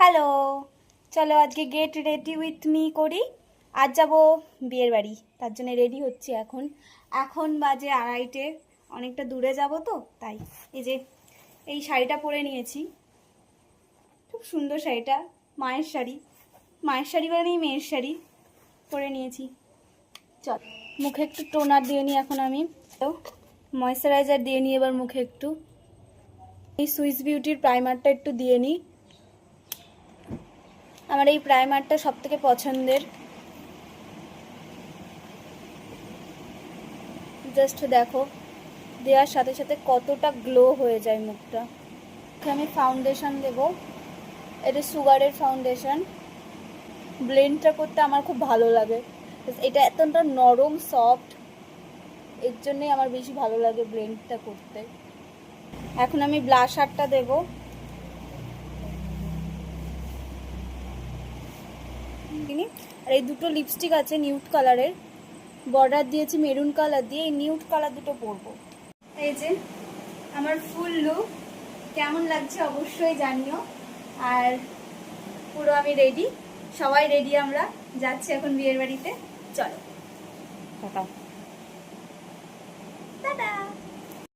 Hello, চলো আজকে get ready with me করি। আজ যাব বিয়ের বাড়ি, তার জন্য রেডি হচ্ছি। এখন এখন বাজে 2:30, অনেকটা দূরে যাব তো তাই। এই যে এই শাড়িটা পরে নিয়েছি, খুব সুন্দর শাড়িটা, মায়ের শাড়ি। মায়ের শাড়ি মানে মেয়ের শাড়ি পরে নিয়েছি। চল মুখে একটু টোনার দিয়ে নিই এখন আমি, তো ময়শ্চারাইজার দিয়ে নিই এবার মুখে একটু। এই সুইস বিউটির প্রাইমারটা একটু দিয়ে নিই। আমার এই প্রাইমারটা সব থেকে পছন্দের। জাস্ট দেখো, দেওয়ার সাথে সাথে কতটা গ্লো হয়ে যায় মুখটা। আমি ফাউন্ডেশন দেব, এটা সুগারের ফাউন্ডেশন। ব্লেন্ডটা করতে আমার খুব ভালো লাগে, এটা এতটা নরম সফট, এর জন্যই আমার বেশি ভালো লাগে ব্লেন্ডটা করতে। এখন আমি ব্লাশারটা দেব। আর এই দুটো লিপস্টিক আছে নিউড কালারের, বর্ডার দিয়েছি মেরুন কালার দিয়ে, এই নিউড কালার দুটো পরবো। এই যে আমার ফুল লুক, কেমন লাগছে অবশ্যই জানিও। আর পুরো আমি রেডি, সবাই রেডি, আমরা যাচ্ছি এখন বিয়ের বাড়িতে। চলো টাটা টাটা।